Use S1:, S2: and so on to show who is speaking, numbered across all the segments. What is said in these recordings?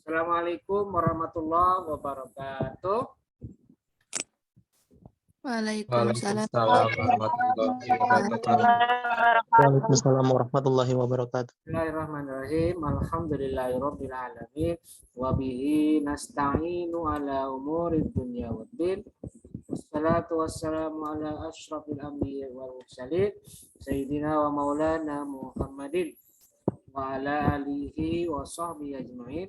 S1: Assalamualaikum warahmatullahi wabarakatuh.
S2: Waalaikumsalam
S3: Waalaikumsalam warahmatullahi wabarakatuh.
S4: Waalaikumsalam warahmatullahi wabarakatuh.
S1: Bismillahirrahmanirrahim. Alhamdulillahirabbil alamin wa bihi nasta'inu ala umuri dunya waddin. Wassalatu wassalamu ala asyrafil anbiya'i wal mursalin sayyidina wa maulana Muhammadin wa ala alihi wa sahbihi ajmain.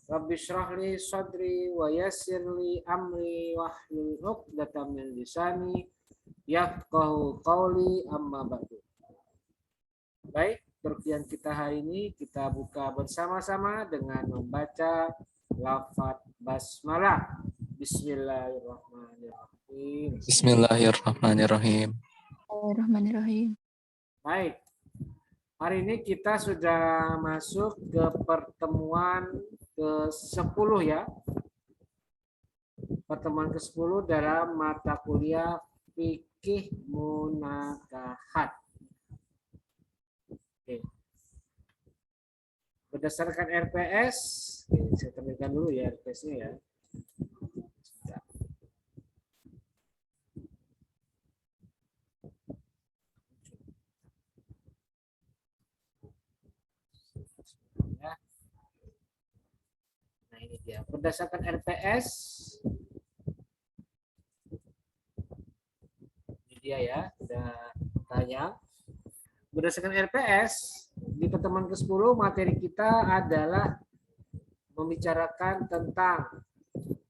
S1: Rabbi shrah li sadri wa yassir li amri wahlul 'uqdatam min lisani yafqahu qawli, amma ba'du. Baik, perkuliahan kita hari ini kita buka bersama-sama dengan membaca lafaz basmalah. Bismillahirrahmanirrahim.
S3: Bismillahirrahmanirrahim.
S2: Bismillahirrahmanirrahim.
S1: Baik, hari ini kita sudah masuk ke pertemuan ke-10 ya. Pertemuan ke-10 dalam mata kuliah fikih munakahat. Oke. Berdasarkan RPS, saya tampilkan dulu ya RPS-nya ya. Nah ini dia. Berdasarkan RPS, ini dia ya, sudah tanya. Berdasarkan RPS, di pertemuan ke-10 materi kita adalah membicarakan tentang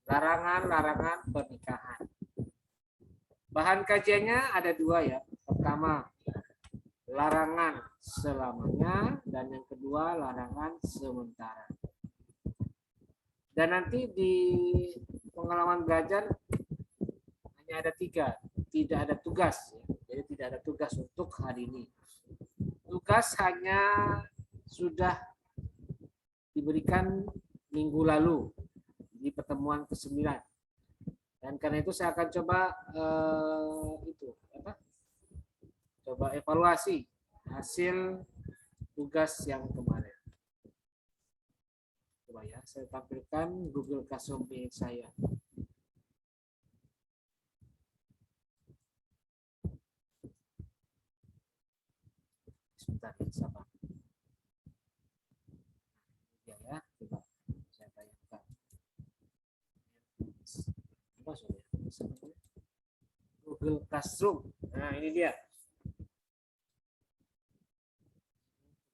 S1: larangan-larangan pernikahan. Bahan kajiannya ada dua ya. Pertama, larangan selamanya, dan yang kedua larangan sementara. Dan nanti di pengalaman belajar hanya ada 3, tidak ada tugas. Jadi tidak ada tugas untuk hari ini. Tugas hanya sudah diberikan minggu lalu di pertemuan ke-9. Dan karena itu saya akan coba coba evaluasi hasil tugas yang kemarin. Coba ya, saya tampilkan Google Classroom saya. Sebentar, sabar. Ya, coba saya tayangkan. Google Classroom. Nah, ini dia.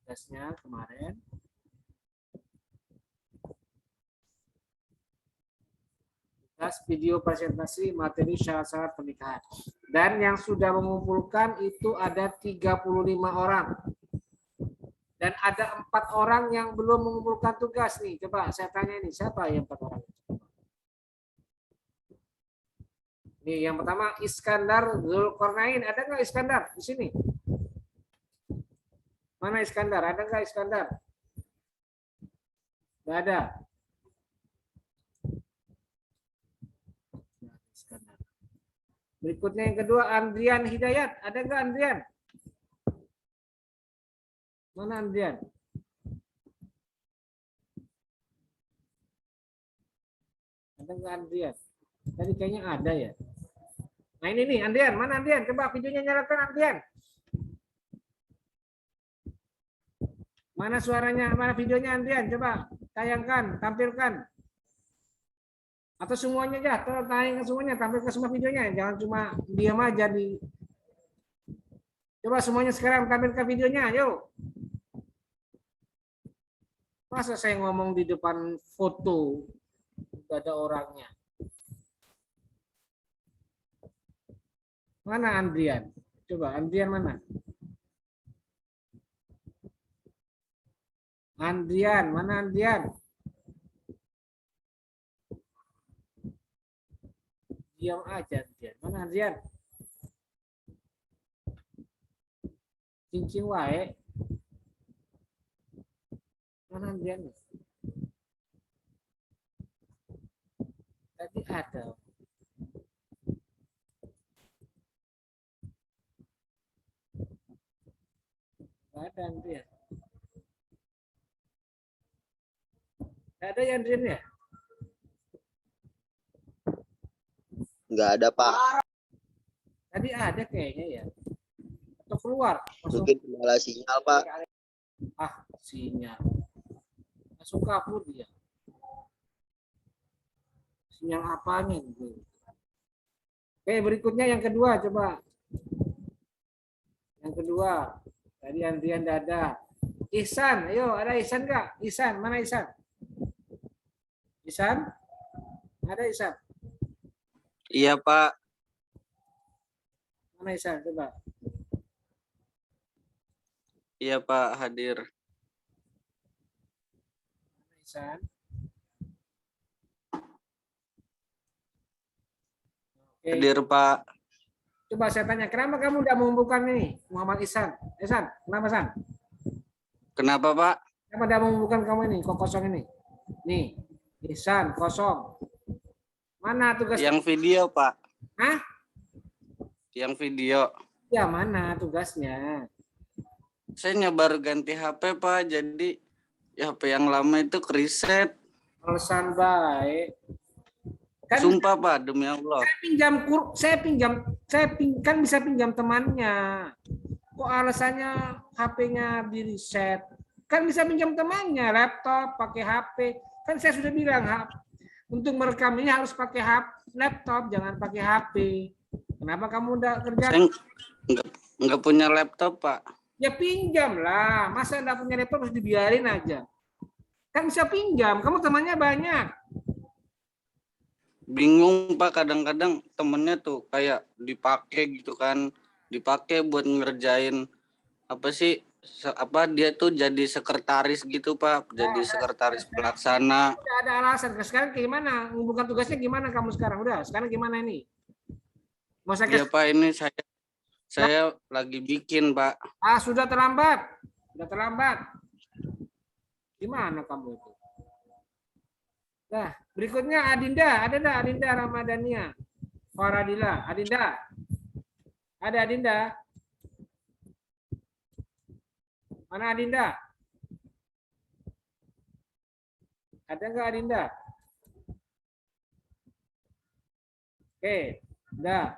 S1: Tugasnya kemarin. Tugas video presentasi materi syarat-syarat pernikahan. Dan yang sudah mengumpulkan itu ada 35 orang. Dan ada 4 orang yang belum mengumpulkan tugas nih. Coba saya tanya nih, siapa yang 4 orang? Nih, yang pertama Iskandar Zulkarnain. Ada nggak Iskandar di sini? Mana Iskandar? Ada nggak Iskandar? Nggak ada. Berikutnya yang kedua Andrian Hidayat. Ada nggak Andrian? Mana Andrian? Ada nggak Andrian? Tadi kayaknya ada ya. Nah ini nih Andrian. Mana Andrian? Coba videonya nyalakan Andrian. Mana suaranya? Mana videonya Andrian? Coba tayangkan, tampilkan. Atau semuanya aja, tayangkan semuanya, tampilkan semua videonya. Jangan cuma diam aja di. Coba semuanya sekarang tampilkan videonya, yuk. Masa saya ngomong di depan foto, tidak ada orangnya. Mana Andrian? Coba Andrian mana? Andrian, mana Andrian? Diam aja Andrian. Mana Andrian? Cincin wae. Mana Andrian? Tadi ada. Nggak ada Andrian. Nggak ada yang Andrian ya?
S5: Nggak ada, Pak.
S1: Tadi ada kayaknya ya. Atau keluar? Langsung,
S5: Mungkin kendala sinyal, Pak.
S1: sinyal. Langsung kabur dia. Sinyal apanya gitu. Oke, berikutnya yang kedua coba. Yang kedua. Tadi Andrian nggak ada. Ihsan, ayo ada Ihsan nggak? Ihsan, mana Ihsan? Ihsan? Ada Ihsan?
S6: Iya, Pak.
S1: Mana Ihsan? Coba.
S6: Iya, Pak, hadir.
S1: Ihsan. Oke.
S6: Hadir, Pak.
S1: Coba saya tanya, kenapa kamu udah mengumpulkan ini, Muhammad Ihsan? Ihsan, kenapa Ihsan?
S6: Kenapa, Pak?
S1: Kenapa udah mengumpulkan kamu ini, kok kosong ini? Nih, Ihsan, kosong. Mana tugas?
S6: Yang video, Pak.
S1: Hah?
S6: Yang video.
S1: Ya, mana tugasnya?
S6: Saya nyoba ganti HP, Pak. Jadi ya, HP yang lama itu kereset.
S1: Alasan baik. Kan
S6: Sumpah, Pak, demi Allah.
S1: kan bisa pinjam temannya. Kok alasannya HP-nya di reset? Kan bisa pinjam temannya, laptop, pakai HP. Kan saya sudah bilang, untuk merekam ini harus pakai laptop, jangan pakai HP. Kenapa kamu udah kerja?
S6: Saya nggak punya laptop, Pak.
S1: Ya pinjam lah. Masa nggak punya laptop harus dibiarin aja? Kan bisa pinjam. Kamu temannya banyak.
S6: Bingung, Pak, kadang-kadang temennya tuh kayak dipakai gitu kan, dipakai buat ngerjain dia tuh jadi sekretaris gitu, Pak, jadi sekretaris pelaksana.
S1: Udah ada alasan. Sekarang gimana? Mengumpulkan tugasnya gimana kamu sekarang? Udah, sekarang gimana ini? Mau saya
S6: Iya, Pak, ini saya lagi bikin, Pak.
S1: sudah terlambat. Sudah terlambat. Gimana kamu itu? Nah, berikutnya Adinda. Ada enggak Adinda Ramadhania? Faradila. Adinda. Ada Adinda? Mana Adinda? Ada enggak Adinda? Oke, udah.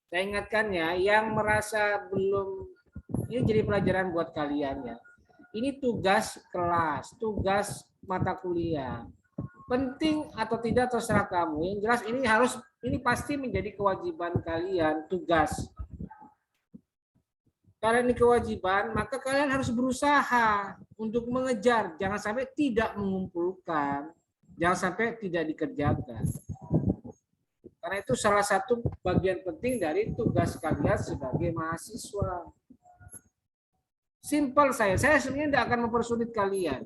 S1: Saya ingatkan ya, yang merasa belum, ini jadi pelajaran buat kalian ya. Ini tugas kelas, tugas mata kuliah. Penting atau tidak terserah kamu. Yang jelas ini pasti menjadi kewajiban kalian, tugas. Karena ini kewajiban, maka kalian harus berusaha untuk mengejar. Jangan sampai tidak mengumpulkan. Jangan sampai tidak dikerjakan. Karena itu salah satu bagian penting dari tugas kalian sebagai mahasiswa. Simpel saya sebenarnya tidak akan mempersulit kalian.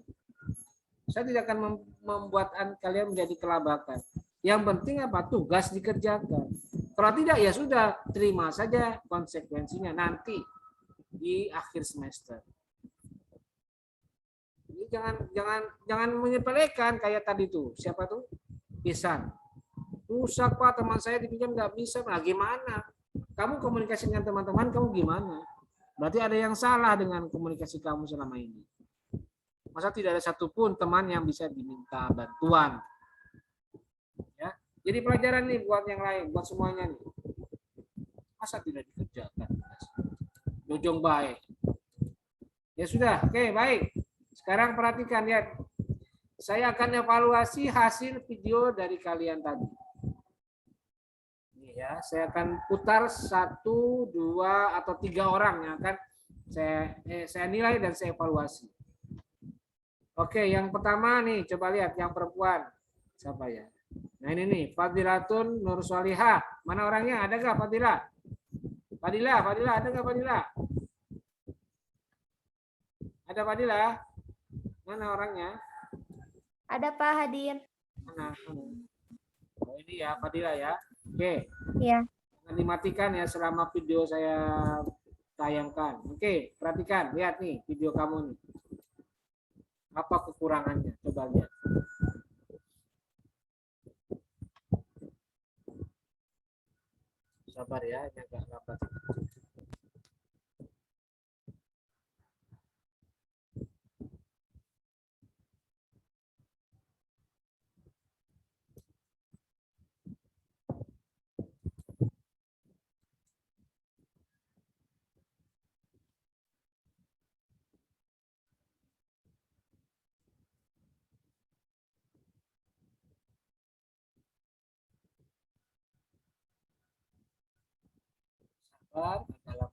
S1: Saya tidak akan membuat kalian menjadi kelabakan. Yang penting apa? Tugas dikerjakan. Kalau tidak ya sudah, terima saja konsekuensinya nanti di akhir semester. Jadi jangan menyepelekan kayak tadi tuh. Siapa tuh? Ihsan. Rusak Pak, teman saya dipinjam nggak bisa. Nah gimana? Kamu komunikasi dengan teman-teman kamu gimana? Berarti ada yang salah dengan komunikasi kamu selama ini. Masa tidak ada satupun teman yang bisa diminta bantuan. Ya, jadi pelajaran nih buat yang lain, buat semuanya nih. Masa tidak dikerjakan? Dojong baik. Ya sudah, oke baik. Sekarang perhatikan ya. Saya akan evaluasi hasil video dari kalian tadi. Ini ya, saya akan putar 1, 2, atau 3 orang yang akan saya nilai dan saya evaluasi. Oke, yang pertama nih, coba lihat yang perempuan. Siapa ya? Nah ini nih, Fadilatun Nur Solihah. Mana orangnya? Ada nggak Fadilah? Fadilah, ada nggak Fadilah? Ada Fadilah? Mana orangnya?
S7: Ada Pak hadir.
S1: Mana? Oh ini ya Fadilah ya. Oke.
S7: Iya.
S1: Jangan dimatikan ya selama video saya tayangkan. Oke, perhatikan, lihat nih video kamu nih. Apa kekurangannya? Coba lihat. Sabar ya, ini agak lambat.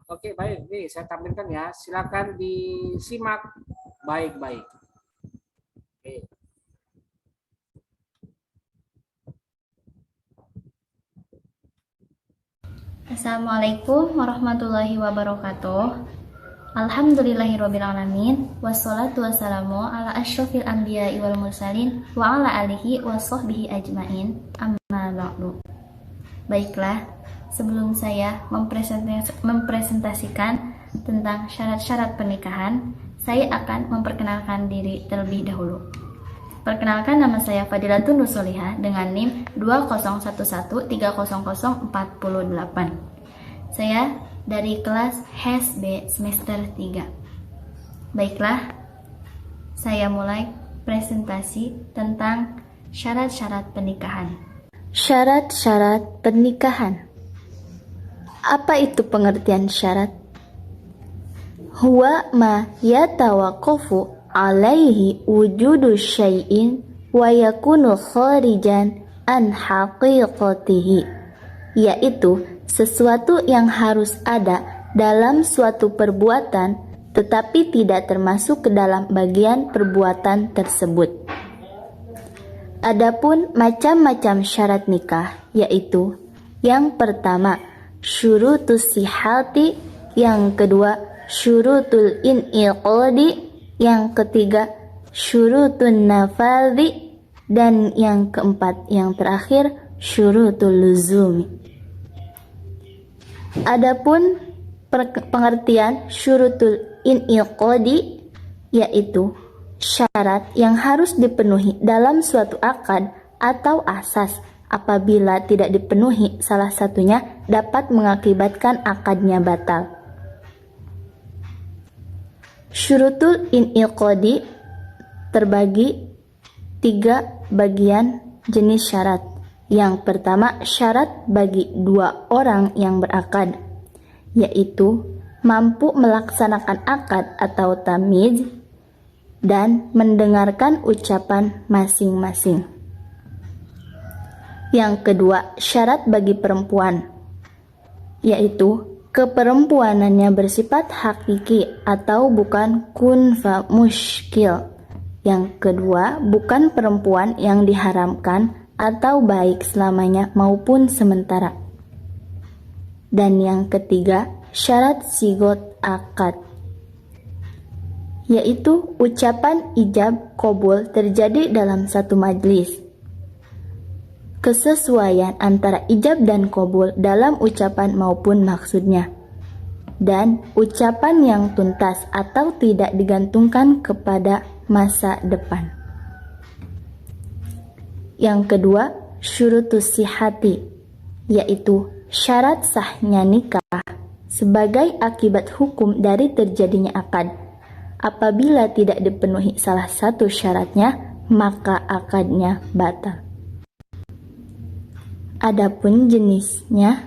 S1: Oke, baik. Nih, saya tampilkan ya. Silakan disimak baik-baik. Oke.
S7: Assalamualaikum warahmatullahi wabarakatuh. Alhamdulillahirrabbilalamin. Wassalatu wassalamu ala asyrafil anbiya'i wal mursalin wa ala alihi wa sahbihi ajmain. Amma ba'du. Baiklah, sebelum saya mempresentasikan tentang syarat-syarat pernikahan, saya akan memperkenalkan diri terlebih dahulu. Perkenalkan, nama saya Fadilatun Nusolihah dengan NIM 201130048. Saya dari kelas HES-B semester 3. Baiklah, saya mulai presentasi tentang syarat-syarat pernikahan. Syarat-syarat pernikahan. Apa itu pengertian syarat? Huwa ma yatawaqqafu alaihi wujudu syai'in wa yakunu kharijan an haqiqatihi, yaitu sesuatu yang harus ada dalam suatu perbuatan tetapi tidak termasuk ke dalam bagian perbuatan tersebut. Adapun macam-macam syarat nikah, yaitu yang pertama syurutus sihati, yang kedua syurutul in'iqadi, yang ketiga syurutun nafadhi, dan yang keempat, yang terakhir syurutul luzumi. Adapun pengertian syurutul in'iqadi, yaitu syarat yang harus dipenuhi dalam suatu akad atau asas. Apabila tidak dipenuhi salah satunya dapat mengakibatkan akadnya batal. Syurutul in'iqadi terbagi 3 bagian jenis syarat. Yang pertama, syarat bagi 2 orang yang berakad, yaitu mampu melaksanakan akad atau tamyiz dan mendengarkan ucapan masing-masing. Yang kedua, syarat bagi perempuan, yaitu keperempuanannya bersifat hakiki atau bukan kun fa muskil. Yang kedua, bukan perempuan yang diharamkan atau baik selamanya maupun sementara. Dan yang ketiga, syarat sigot akad, yaitu ucapan ijab qabul terjadi dalam satu majlis. Kesesuaian antara ijab dan qabul dalam ucapan maupun maksudnya, dan ucapan yang tuntas atau tidak digantungkan kepada masa depan. Yang kedua, syurutus sihati, yaitu syarat sahnya nikah sebagai akibat hukum dari terjadinya akad. Apabila tidak dipenuhi salah satu syaratnya, maka akadnya batal. Adapun jenisnya,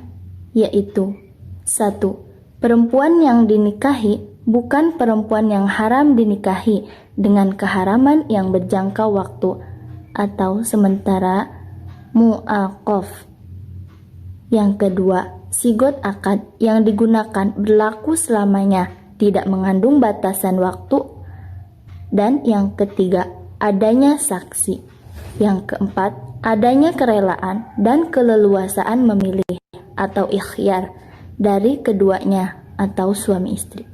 S7: yaitu 1. Perempuan yang dinikahi bukan perempuan yang haram dinikahi dengan keharaman yang berjangka waktu atau sementara mu'aqaf. Yang kedua, sigot akad yang digunakan berlaku selamanya, tidak mengandung batasan waktu. Dan yang ketiga, adanya saksi. Yang keempat, adanya kerelaan dan keleluasaan memilih atau ikhyar dari keduanya atau suami istri.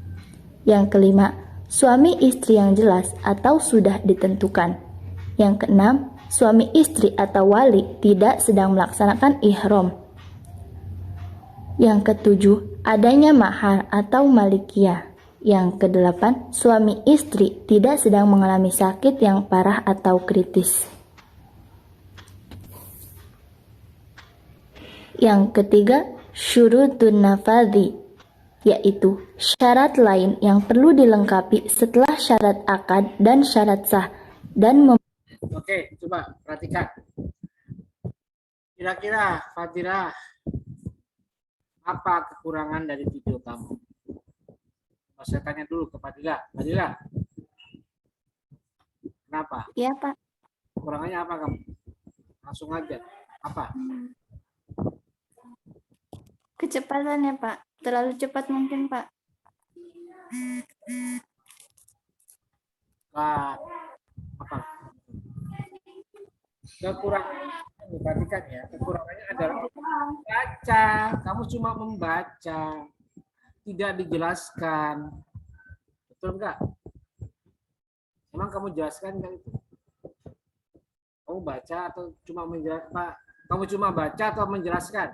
S7: Yang kelima, suami istri yang jelas atau sudah ditentukan. Yang keenam, suami istri atau wali tidak sedang melaksanakan ihram. Yang ketujuh, adanya mahar atau malikiyah. Yang kedelapan, suami istri tidak sedang mengalami sakit yang parah atau kritis. Yang ketiga, syurutun nafadhi, yaitu syarat lain yang perlu dilengkapi setelah syarat akad dan syarat sah dan
S1: Oke, coba perhatikan. Kira-kira Fadila, apa kekurangan dari video kamu? Saya tanya dulu ke Fadila. Fadila, kenapa?
S2: Iya, Pak.
S1: Kekurangannya apa kamu? Langsung aja. Apa?
S2: Kecepatannya, Pak.
S7: terlalu cepat mungkin, Pak.
S1: Pak, apa? Kekurangannya, perhatikan ya, kekurangannya adalah membaca. Kamu cuma membaca, tidak dijelaskan. Betul enggak? Emang kamu jelaskan enggak itu? Kamu baca atau cuma menjelaskan? Pak, kamu cuma baca atau menjelaskan?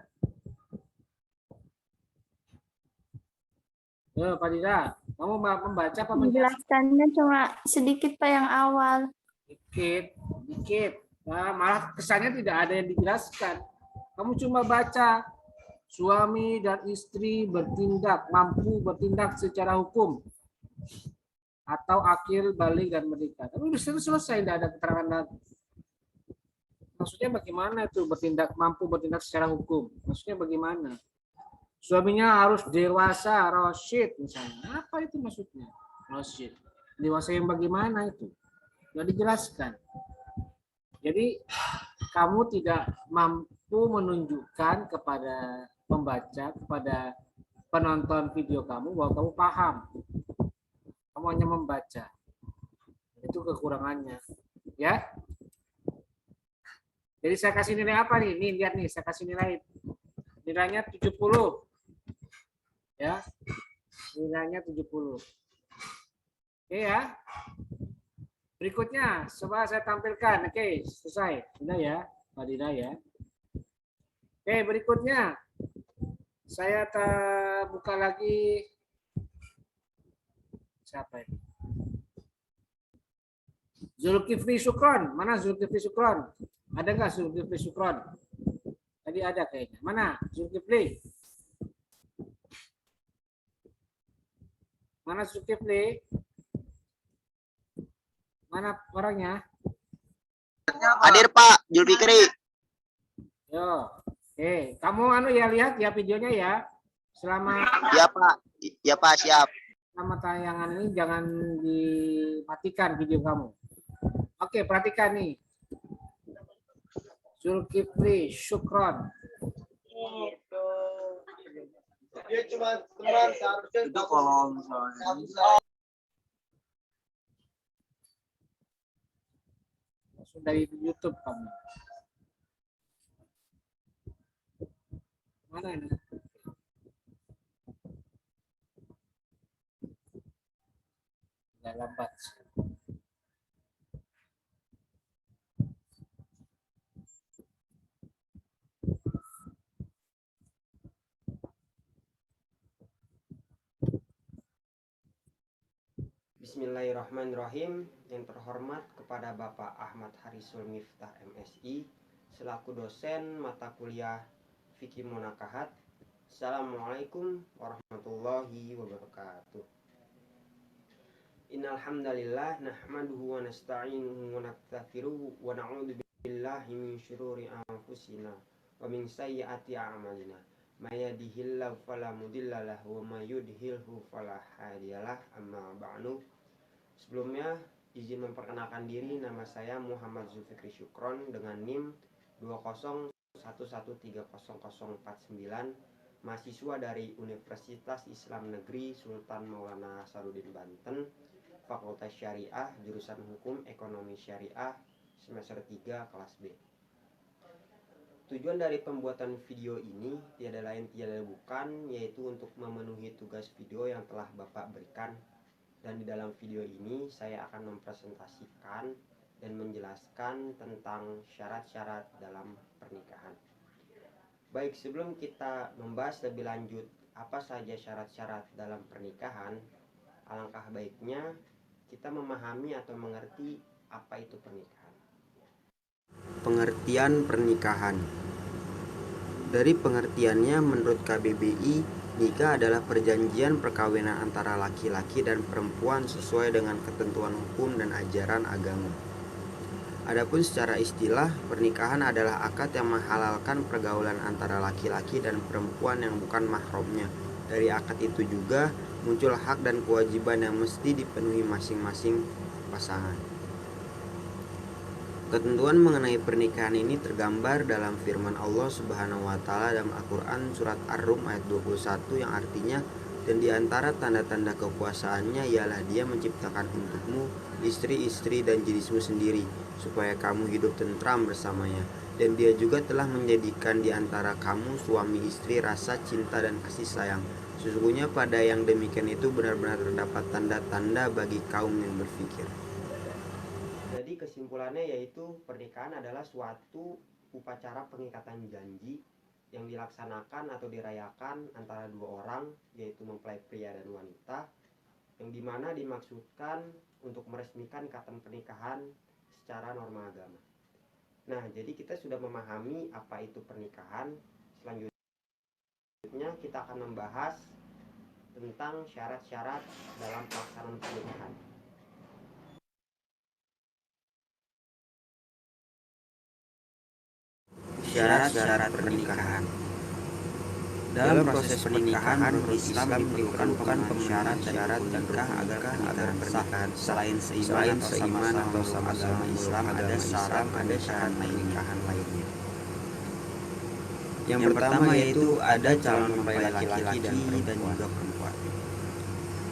S1: Pak Dida, kamu membaca apa menjelaskan?
S7: Menjelaskannya cuma sedikit, Pak, yang awal.
S1: Dikit. Nah, malah kesannya tidak ada yang dijelaskan. Kamu cuma baca. Suami dan istri mampu bertindak secara hukum. Atau akil, balik, dan menikah. Tapi sudah selesai, tidak ada keterangan lagi. Maksudnya bagaimana itu mampu bertindak secara hukum? Maksudnya bagaimana? Suaminya harus dewasa, rasyid misalnya. Apa itu maksudnya? Rasyid. Dewasa yang bagaimana itu? Tidak dijelaskan. Jadi kamu tidak mampu menunjukkan kepada pembaca, kepada penonton video kamu bahwa kamu paham. Kamu hanya membaca. Itu kekurangannya. Ya. Jadi saya kasih nilai apa nih? Nih lihat nih, saya kasih nilai. Nilainya 70. Ya. Nilainya 70. Oke ya. Berikutnya, coba saya tampilkan. Oke, selesai. Sudah ya, Pak Dida ya. Oke, berikutnya. Saya buka lagi. Siapa ini? Zulkifli Syukron. Mana Zulkifli Syukron? Ada nggak Zulkifli Syukron? Tadi ada kayaknya. Mana Zulkifli? Mana Zulkifli? Mana orangnya?
S5: Hadir Pak, Julfikri.
S1: Yo. Oke, kamu ya lihat ya videonya ya. Selama
S5: Ya Pak, siap.
S1: selama tayangan ini jangan dimatikan video kamu. Oke, perhatikan nih. Zulkifli Syukron.
S5: Dia cuma teman seharusnya
S6: Itu kalau misalnya
S1: Dari YouTube kamu. Mana ini? Nggak lambat.
S8: Bismillahirrahmanirrahim. Yang terhormat kepada Bapak Ahmad Harisul Miftah MSI selaku dosen mata kuliah Fikih Munakahat. Assalamualaikum warahmatullahi wabarakatuh. Innal hamdalillah nahmaduhu wa nasta'inuhu wa nastaghfiruhu wa na'udzu billahi min syururi anfusina wa min sayyiati a'malina. May yahdihillahu fala mudhillalah wa may yudhlilhu fala hadiyalah. Amma ba'du. Sebelumnya izin memperkenalkan diri, nama saya Muhammad Zulfikri Syukron dengan NIM 201130049, mahasiswa dari Universitas Islam Negeri Sultan Maulana Hasanuddin Banten, Fakultas Syariah, jurusan Hukum Ekonomi Syariah, semester 3 kelas B. Tujuan dari pembuatan video ini tiada lain tiada bukan yaitu untuk memenuhi tugas video yang telah Bapak berikan. Dan di dalam video ini saya akan mempresentasikan dan menjelaskan tentang syarat-syarat dalam pernikahan. Baik, sebelum kita membahas lebih lanjut apa saja syarat-syarat dalam pernikahan, alangkah baiknya kita memahami atau mengerti apa itu pernikahan. Pengertian pernikahan. Dari pengertiannya menurut KBBI, nikah adalah perjanjian perkawinan antara laki-laki dan perempuan sesuai dengan ketentuan hukum dan ajaran agama. Adapun secara istilah, pernikahan adalah akad yang menghalalkan pergaulan antara laki-laki dan perempuan yang bukan mahramnya. Dari akad itu juga muncul hak dan kewajiban yang mesti dipenuhi masing-masing pasangan. Ketentuan mengenai pernikahan ini tergambar dalam firman Allah Subhanahu wa taala dalam Al-Qur'an surat Ar-Rum ayat 21 yang artinya, dan di antara tanda-tanda kekuasaannya ialah Dia menciptakan untukmu istri-istri dan jenismu sendiri supaya kamu hidup tentram bersamanya, dan Dia juga telah menjadikan di antara kamu suami istri rasa cinta dan kasih sayang. Sesungguhnya pada yang demikian itu benar-benar terdapat tanda-tanda bagi kaum yang berfikir. Jadi kesimpulannya yaitu pernikahan adalah suatu upacara pengikatan janji yang dilaksanakan atau dirayakan antara dua orang, yaitu mempelai pria dan wanita, yang dimana dimaksudkan untuk meresmikan ikatan pernikahan secara norma agama. Nah, jadi kita sudah memahami apa itu pernikahan. Selanjutnya kita akan membahas tentang syarat-syarat dalam pelaksanaan pernikahan. Syarat-syarat pernikahan. Dalam proses pernikahan menurut Islam diperlukan pemenuhan syarat nikah agar pernikahan selain seiman atau sama agama Islam ada syarat pernikahan lainnya. Yang pertama yaitu ada calon mempelai laki-laki dan juga perempuan.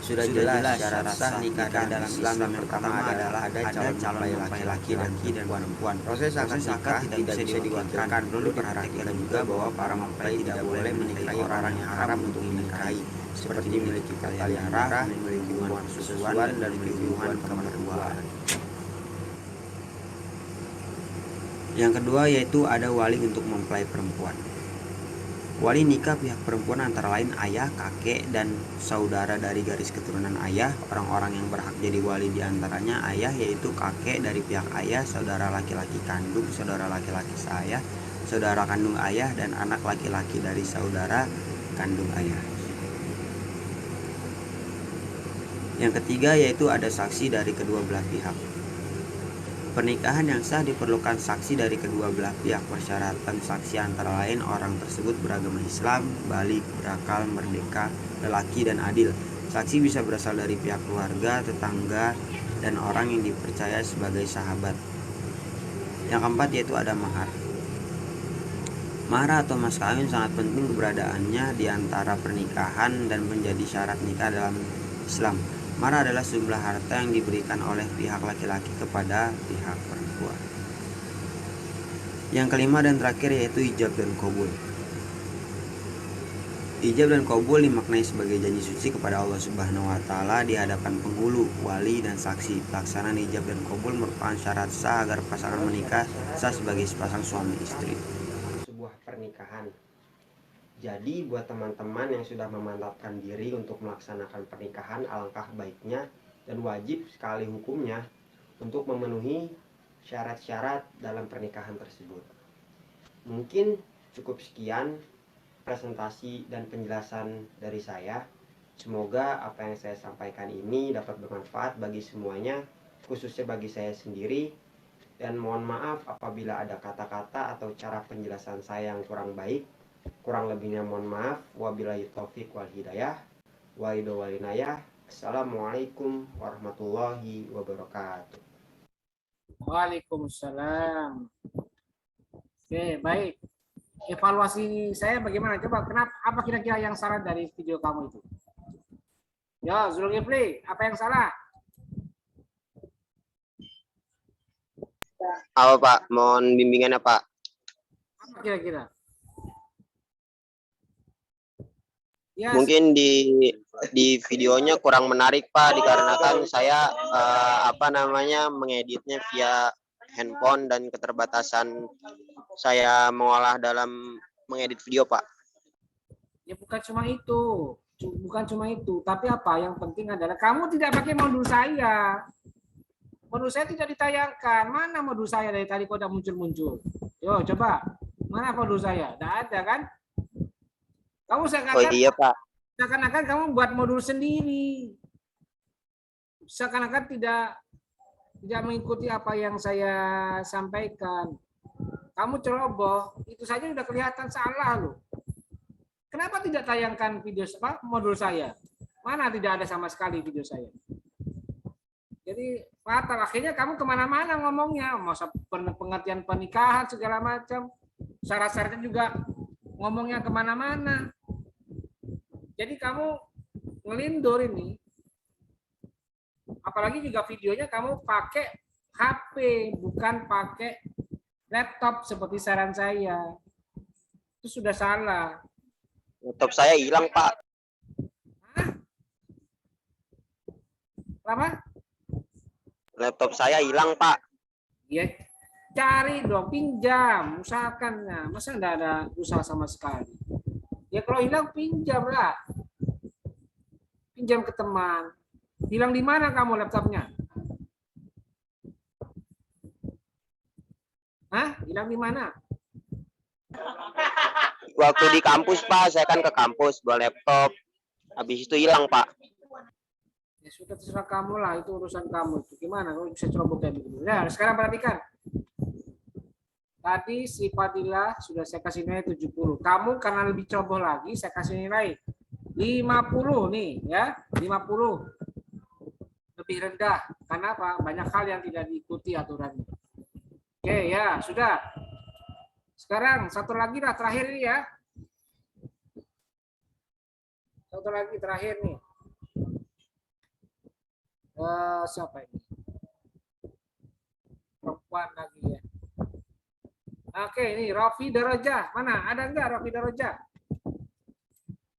S8: Sudah jelas syarat sah nikah dalam Islam yang pertama adalah ada calon mempelai laki-laki dan perempuan. Proses akad nikah tidak bisa diwakilkan. Perlu diperhatikan juga bahwa para mempelai tidak boleh menikahi orang yang haram untuk dinikahi, seperti memiliki tali arah, memiliki hubungan persusuan, dan memiliki hubungan kemertuaan. Yang kedua yaitu ada wali untuk mempelai perempuan. Wali nikah pihak perempuan antara lain ayah, kakek, dan saudara dari garis keturunan ayah. Orang-orang yang berhak jadi wali diantaranya ayah, yaitu kakek dari pihak ayah, saudara laki-laki kandung, saudara laki-laki seayah, saudara kandung ayah, dan anak laki-laki dari saudara kandung ayah. Yang ketiga yaitu ada saksi dari kedua belah pihak. Pernikahan yang sah diperlukan saksi dari kedua belah pihak. Persyaratan saksi antara lain orang tersebut beragama Islam, balik, berakal, merdeka, lelaki, dan adil. Saksi bisa berasal dari pihak keluarga, tetangga, dan orang yang dipercaya sebagai sahabat. Yang keempat yaitu ada mahar. Mahar atau mas kawin sangat penting keberadaannya di antara pernikahan dan menjadi syarat nikah dalam Islam. Mahar adalah sejumlah harta yang diberikan oleh pihak laki-laki kepada pihak perempuan. Yang kelima dan terakhir yaitu ijab dan qabul. Ijab dan qabul dimaknai sebagai janji suci kepada Allah Subhanahu wa taala di hadapan penghulu, wali, dan saksi. Pelaksanaan ijab dan qabul merupakan syarat sah agar pasangan menikah sah sebagai sepasang suami istri. Sebuah pernikahan. Jadi buat teman-teman yang sudah memantapkan diri untuk melaksanakan pernikahan, alangkah baiknya dan wajib sekali hukumnya untuk memenuhi syarat-syarat dalam pernikahan tersebut. Mungkin cukup sekian presentasi dan penjelasan dari saya. Semoga apa yang saya sampaikan ini dapat bermanfaat bagi semuanya, khususnya bagi saya sendiri. Dan mohon maaf apabila ada kata-kata atau cara penjelasan saya yang kurang baik. Kurang lebihnya mohon maaf. Wabillahi taufik wal hidayah. Wahidowalinayah. Assalamualaikum warahmatullahi wabarakatuh.
S1: Waalaikumsalam. Oke, baik. Evaluasi saya bagaimana? Coba kenapa? Apa kira-kira yang salah dari video kamu itu? Ya, Zulkifli, apa yang salah?
S5: Apa Pak? Mohon bimbingannya Pak.
S1: Apa kira-kira? Ya,
S5: Mungkin di videonya kurang menarik Pak, dikarenakan saya mengeditnya via handphone dan keterbatasan saya mengolah dalam mengedit video Pak.
S1: ya bukan cuma itu, tapi apa yang penting adalah kamu tidak pakai modul saya. Modul saya tidak ditayangkan. Mana modul saya dari tadi kok udah muncul-muncul? Yo, coba. Mana modul saya? Tidak ada kan? Kamu seakan-akan kamu buat modul sendiri. Seakan-akan tidak mengikuti apa yang saya sampaikan. Kamu ceroboh, itu saja sudah kelihatan salah loh. Kenapa tidak tayangkan video modul saya? Mana tidak ada sama sekali video saya. Jadi fatal. Akhirnya kamu kemana-mana ngomongnya. Masa pengertian pernikahan segala macam. Syarat-syaratnya juga ngomongnya kemana-mana. Jadi kamu ngelindur ini. Apalagi juga videonya kamu pakai HP, bukan pakai laptop seperti saran saya. Itu sudah salah.
S5: Laptop saya hilang, Pak.
S1: Hah? Apa?
S5: Laptop saya hilang, Pak.
S1: Ya, cari dong, pinjam, usahakan. Nah, masa enggak ada usaha sama sekali? Ya kalau hilang pinjam lah. Pinjam ke teman. Hilang di mana kamu laptopnya? Hah? Hilang di mana?
S5: Waktu di kampus, Pak, saya kan ke kampus bawa laptop. Habis itu hilang, Pak.
S1: Ya sudah terserah kamu lah, itu urusan kamu. Itu gimana kamu bisa ceroboh kayak begitu. Nah, sekarang perhatikan. Tadi si Fadilah sudah saya kasih nilai 70. Kamu karena lebih ceroboh lagi, saya kasih nilai 50 nih, ya. 50. Lebih rendah. Karena apa? Banyak hal yang tidak diikuti aturannya. Oke, ya, sudah. Sekarang satu lagi lah terakhir ini ya. Satu lagi terakhir nih. Siapa ini? Perempuan lagi ya. Oke, ini Rafi Daroja. Mana? Ada enggak Rafi Daroja?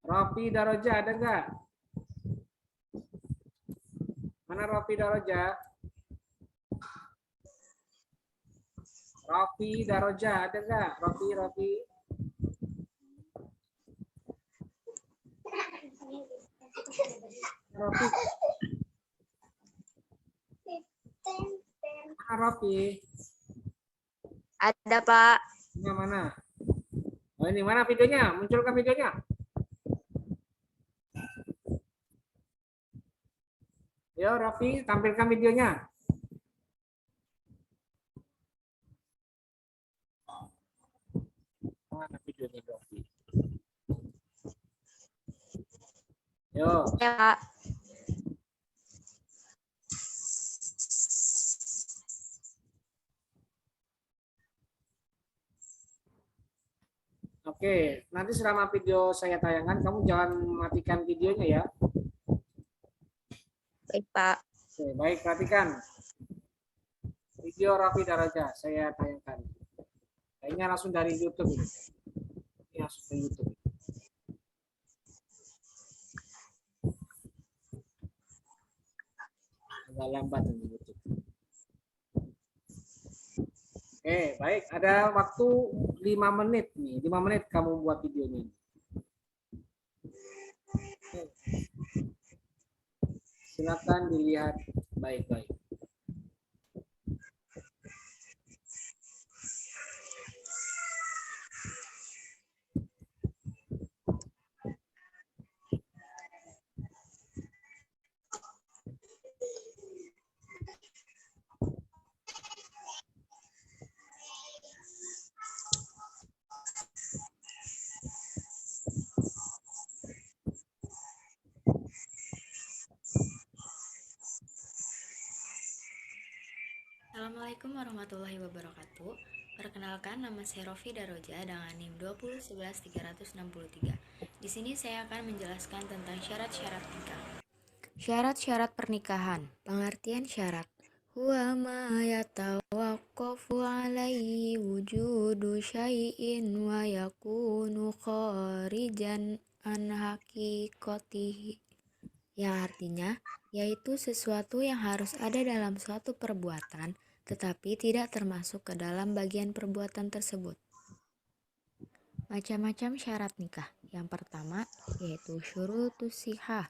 S1: Rafi Daroja ada enggak? Mana Rafi Daroja? Rafi Daroja ada enggak? Rafi. Rafi. Mana Rafi?
S9: Ada, Pak.
S1: Mana? Oh, ini mana videonya? Munculkan videonya. Yo, Rafi, tampilkan videonya. Mana videonya, Rafi? Yo.
S9: Ya, Pak.
S1: Oke, nanti selama video saya tayangkan, kamu jangan matikan videonya ya.
S9: Baik, Pak.
S1: Oke, baik, perhatikan. Video Rafi Daraja saya tayangkan. Kayaknya langsung dari YouTube ini. Ini langsung ke YouTube. Agak lambat ini YouTube. Oke, baik. Ada waktu 5 menit nih. 5 menit kamu buat videonya. Oke. Silakan dilihat baik-baik.
S10: Assalamualaikum warahmatullahi wabarakatuh. Perkenalkan, nama saya Rofi Daroja dengan NIM 2011363. Di sini saya akan menjelaskan tentang syarat-syarat nikah. Syarat-syarat pernikahan. Pengertian syarat. Huwa ma yatawaqqafu alaihi wujudu syai'in wa yakunu kharijan an haqiqatihi. Yang artinya, yaitu sesuatu yang harus ada dalam suatu perbuatan, tetapi tidak termasuk ke dalam bagian perbuatan tersebut. Macam-macam syarat nikah. Yang pertama, yaitu syurutus sihah.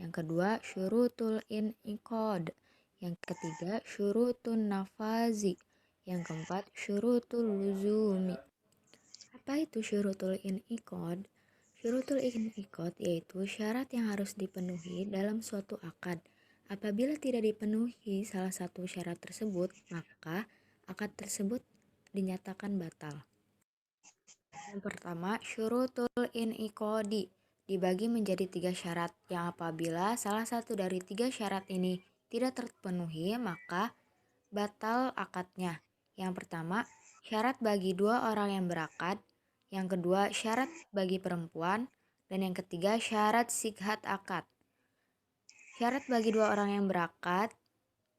S10: Yang kedua, syurutul inqad. Yang ketiga, syurutun nafazi. Yang keempat, syurutul luzumi. Apa itu syurutul inqad? Syurutul inqad yaitu syarat yang harus dipenuhi dalam suatu akad. Apabila tidak dipenuhi salah satu syarat tersebut, maka akad tersebut dinyatakan batal. Yang pertama, syurutul inqadi dibagi menjadi 3 syarat yang apabila salah satu dari 3 syarat ini tidak terpenuhi, maka batal akadnya. Yang pertama, syarat bagi dua orang yang berakad. Yang kedua, syarat bagi perempuan. Dan yang ketiga, syarat sighat akad. Syarat bagi dua orang yang berakad,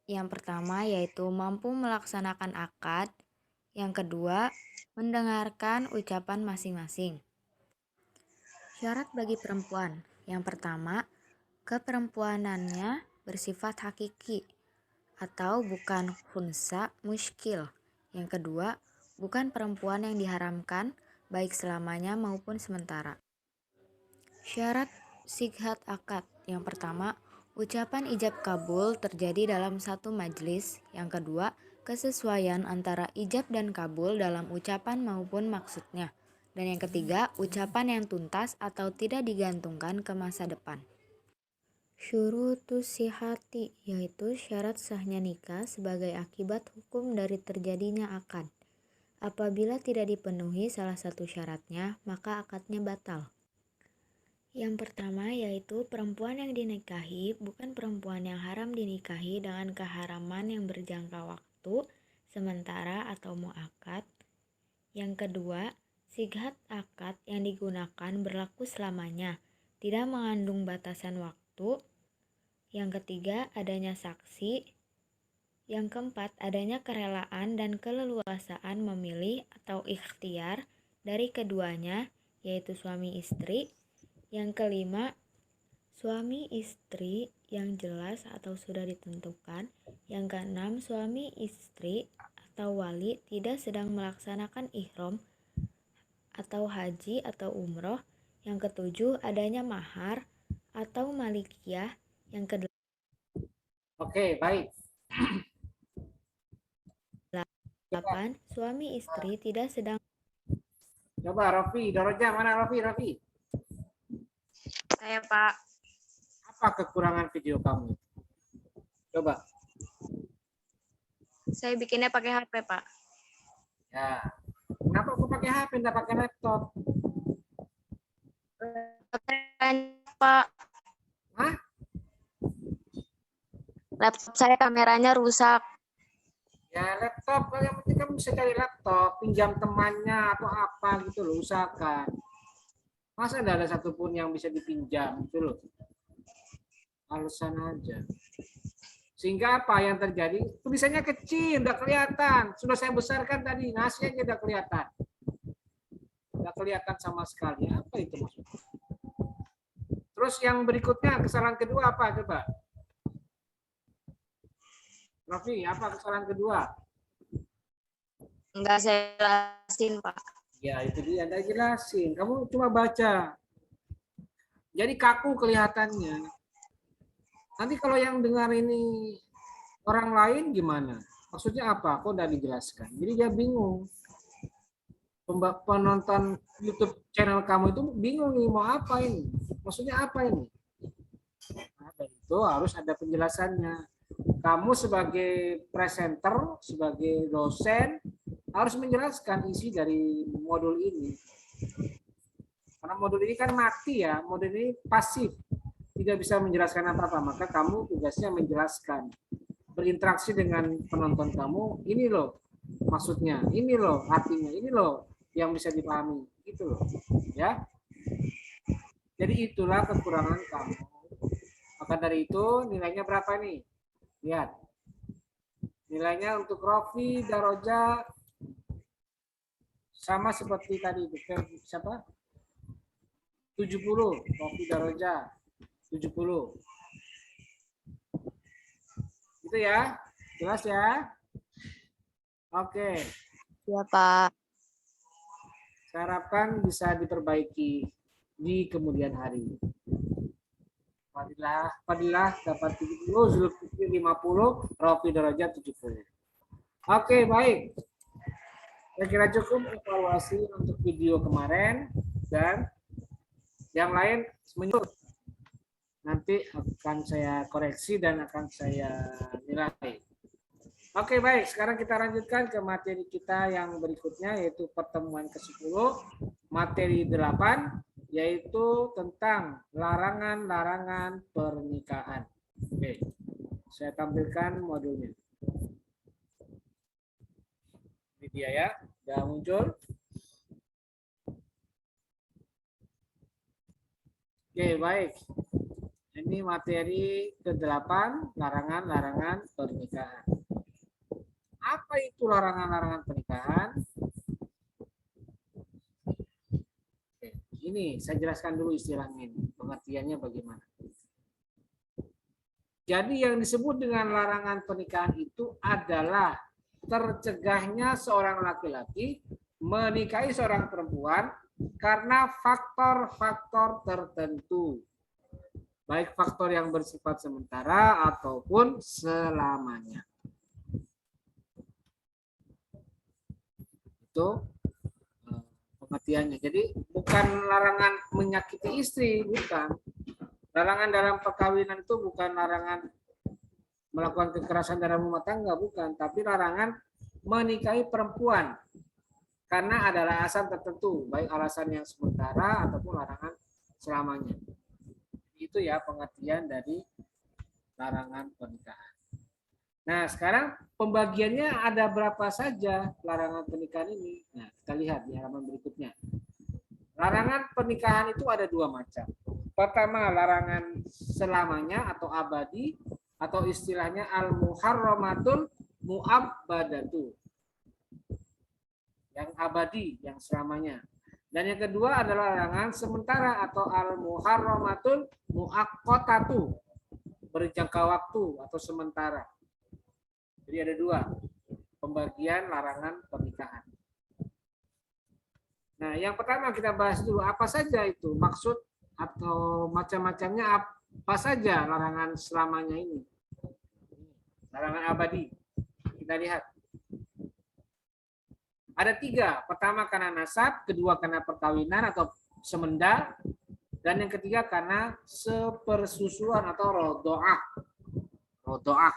S10: yang pertama yaitu mampu melaksanakan akad. Yang kedua, mendengarkan ucapan masing-masing. Syarat bagi perempuan, yang pertama, keperempuanannya bersifat hakiki atau bukan khunsa muskil. Yang kedua, bukan perempuan yang diharamkan baik selamanya maupun sementara. Syarat sighat akad, yang pertama, ucapan ijab kabul terjadi dalam satu majelis. Yang kedua, kesesuaian antara ijab dan kabul dalam ucapan maupun maksudnya. Dan yang ketiga, ucapan yang tuntas atau tidak digantungkan ke masa depan. Syurutus sihati, yaitu syarat sahnya nikah sebagai akibat hukum dari terjadinya akad. Apabila tidak dipenuhi salah satu syaratnya, maka akadnya batal. Yang pertama yaitu perempuan yang dinikahi bukan perempuan yang haram dinikahi dengan keharaman yang berjangka waktu, sementara atau muakkad. Yang kedua, sighat akad yang digunakan berlaku selamanya, tidak mengandung batasan waktu. Yang ketiga, adanya saksi. Yang keempat, adanya kerelaan dan keleluasaan memilih atau ikhtiar dari keduanya, yaitu suami istri. Yang kelima, suami istri yang jelas atau sudah ditentukan. Yang keenam, suami istri atau wali tidak sedang melaksanakan ihram atau haji atau umroh. Yang ketujuh, adanya mahar atau malikiyah. Yang kedelapan,
S1: Oke, baik.
S10: suami istri tidak sedang.
S1: Coba Rafi, Doroja, mana Rafi?
S9: Saya, Pak.
S1: Apa kekurangan video kamu? Coba.
S9: Saya bikinnya pakai HP, Pak.
S1: Ya. Kenapa aku pakai HP, enggak pakai laptop?
S9: Pak.
S1: Hah?
S9: Laptop saya kameranya rusak.
S1: Ya laptop, yang penting kamu bisa cari laptop, pinjam temannya atau apa gitu loh, usahakan. Masa tidak ada satupun yang bisa dipinjam gitu loh. Alasan aja. Sehingga apa yang terjadi? Tulisannya kecil, tidak kelihatan. Sudah saya besarkan tadi, nasi aja tidak kelihatan. Tidak kelihatan sama sekali. Apa itu maksudnya? Terus yang berikutnya, kesalahan kedua apa coba? Rafi, apa kesalahan kedua?
S9: Enggak saya jelasin, Pak.
S1: Ya, itu dia. Anda jelasin. Kamu cuma baca. Jadi kaku kelihatannya. Nanti kalau yang dengar ini orang lain gimana? Maksudnya apa? Kok udah dijelaskan? Jadi dia bingung. Penonton YouTube channel kamu itu bingung nih, mau apa ini? Maksudnya apa ini? Nah, itu harus ada penjelasannya. Kamu sebagai presenter, sebagai dosen, harus menjelaskan isi dari modul ini. Karena modul ini kan mati ya, modul ini pasif. Tidak bisa menjelaskan apa-apa, maka kamu tugasnya menjelaskan. Berinteraksi dengan penonton kamu, ini loh maksudnya, ini loh artinya, ini loh yang bisa dipahami. Gitu loh. Ya. Jadi itulah kekurangan kamu. Maka dari itu nilainya berapa nih? Lihat. Nilainya untuk Rafi, Daroja sama seperti tadi. Siapa? 70. Rafi, Daroja 70. Itu ya. Jelas ya? Oke.
S9: Ya, Pak.
S1: Saya harapkan bisa diperbaiki di kemudian hari. Fadilah dapat 70, Zulkifli 50, Rafi Darajat 70. Oke, baik. Saya kira cukup evaluasi untuk video kemarin dan yang lain menyuruh. Nanti akan saya koreksi dan akan saya nilai. Oke, baik. Sekarang kita lanjutkan ke materi kita yang berikutnya, yaitu pertemuan ke-10, materi 8, yaitu tentang larangan-larangan pernikahan. Oke. Saya tampilkan modulnya. Ini dia ya, sudah muncul. Oke, baik. Ini materi ke-8, larangan-larangan pernikahan. Apa itu larangan-larangan pernikahan? Oke, ini saya jelaskan dulu istilahnya ini, pengertiannya bagaimana. Jadi yang disebut dengan larangan pernikahan itu adalah tercegahnya seorang laki-laki menikahi seorang perempuan karena faktor-faktor tertentu. Baik faktor yang bersifat sementara ataupun selamanya. Itu pengertiannya. Jadi bukan larangan menyakiti istri, bukan. Larangan dalam perkawinan itu bukan larangan melakukan kekerasan dalam rumah tangga, bukan. Tapi larangan menikahi perempuan karena ada alasan tertentu, baik alasan yang sementara ataupun larangan selamanya. Itu ya pengertian dari larangan pernikahan. Nah, sekarang pembagiannya ada berapa saja larangan pernikahan ini? Nah, kita lihat di halaman berikutnya. Larangan pernikahan itu ada dua macam. Pertama, larangan selamanya atau abadi, atau istilahnya al-muharramatul mu'abbadatu. Yang abadi, yang selamanya. Dan yang kedua adalah larangan sementara atau al-muharramatul mu'aqqatatu, berjangka waktu atau sementara. Jadi ada dua pembagian larangan pernikahan. Nah, yang pertama kita bahas dulu apa saja itu maksud atau macam-macamnya, apa saja larangan selamanya ini. Larangan abadi. Kita lihat. Ada tiga. Pertama karena nasab, kedua karena perkawinan atau semenda, dan yang ketiga karena sepersusuan atau rodoah. Rodoah.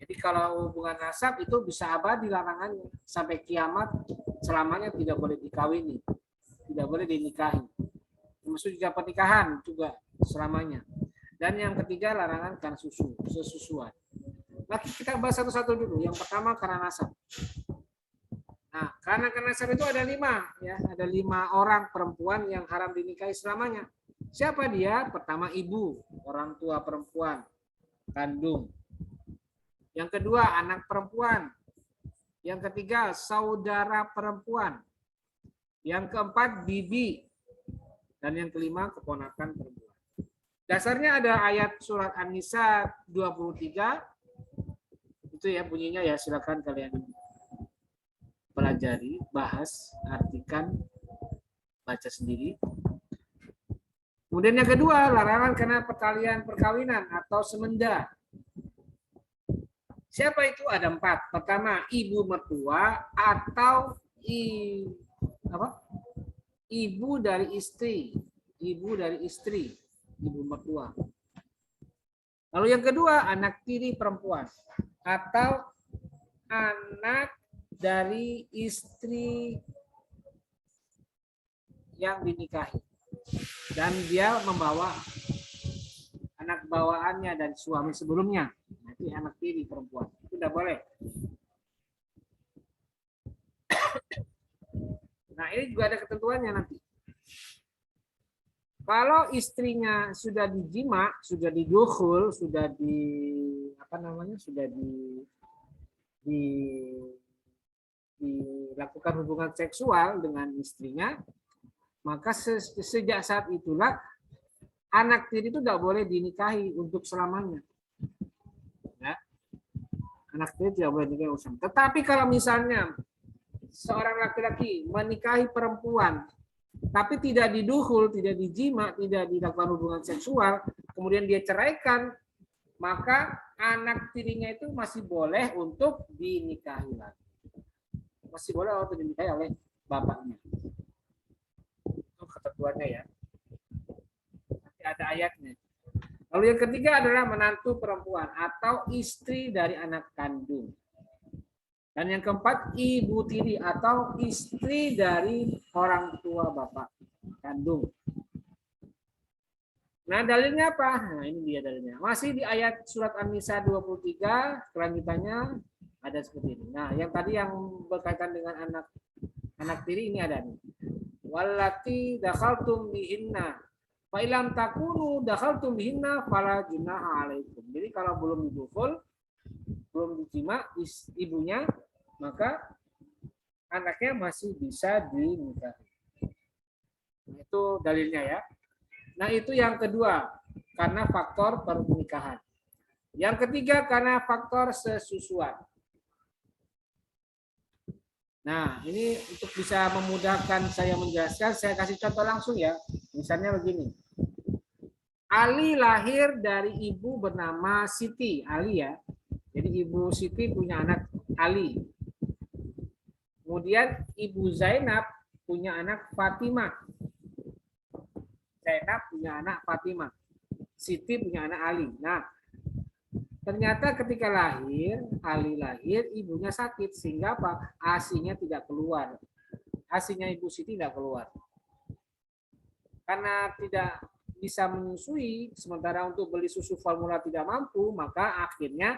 S1: Jadi kalau hubungan nasab itu bisa abadi larangannya. Sampai kiamat selamanya tidak boleh dikawini. Tidak boleh dinikahi. Termasuk juga pernikahan juga selamanya. Dan yang ketiga larangan karena sesusuan. Nah, kita bahas satu-satu dulu. Yang pertama karena nasab. Nah, karena nasab itu ada 5 ya, ada 5 orang perempuan yang haram dinikahi selamanya. Siapa dia? Pertama ibu, orang tua perempuan, kandung. Yang kedua anak perempuan. Yang ketiga saudara perempuan. Yang keempat bibi. Dan yang kelima keponakan perempuan. Dasarnya ada ayat surat An-Nisa 23. Itu ya bunyinya ya, silakan kalian pelajari, bahas, artikan, baca sendiri. Kemudian yang kedua, larangan karena perkawinan atau semenda. Siapa itu? Ada 4. Pertama, ibu mertua atau ibu dari istri. Ibu dari istri, ibu mertua. Lalu yang kedua, anak tiri perempuan atau anak dari istri yang dinikahi dan dia membawa anak bawaannya dan suami sebelumnya. Nanti anak tiri perempuan itu tidak boleh. Nah, ini juga ada ketentuannya nanti. Kalau istrinya sudah dijima, sudah didukhul, sudah dilakukan hubungan seksual dengan istrinya, maka sejak saat itulah anak tiri itu tidak boleh dinikahi untuk selamanya. Ya. Anak tiri tidak boleh dinikahi untuk selamanya. Tetapi kalau misalnya seorang laki-laki menikahi perempuan tapi tidak didukhul, tidak dijima, tidak dilakukan hubungan seksual, kemudian dia ceraikan, maka anak tirinya itu masih boleh untuk dinikahi lagi. Masih boleh untuk dinikahi oleh bapaknya. Itu ketentuannya ya. Nanti ada ayatnya. Lalu yang ketiga adalah menantu perempuan atau istri dari anak kandung. Dan yang keempat, ibu tiri atau istri dari orang tua bapak kandung. Nah, dalilnya apa? Nah, ini dia dalilnya. Masih di ayat surat An-Nisa 23, kelanjutannya ada seperti ini. Nah, yang tadi yang berkaitan dengan anak tiri ini ada nih. Wallati dakhaltum bihinna fa ilam takunu dakhaltum bihinna fala junaha alaikum. Jadi kalau belum didukul, belum dijima ibunya, maka anaknya masih bisa dinikahi. Nah, itu dalilnya ya. Nah, itu yang kedua, karena faktor pernikahan. Yang ketiga, karena faktor sesusuan. Nah, ini untuk bisa memudahkan saya menjelaskan, saya kasih contoh langsung ya. Misalnya begini. Ali lahir dari ibu bernama Siti, Ali ya. Jadi ibu Siti punya anak Ali. Kemudian ibu Zainab punya anak Fatimah. Zainab punya anak Fatimah. Siti punya anak Ali. Nah, ternyata ketika lahir, Ali lahir, ibunya sakit. Sehingga apa? ASI-nya tidak keluar. ASI-nya ibu Siti tidak keluar. Karena tidak bisa menyusui, sementara untuk beli susu formula tidak mampu, maka akhirnya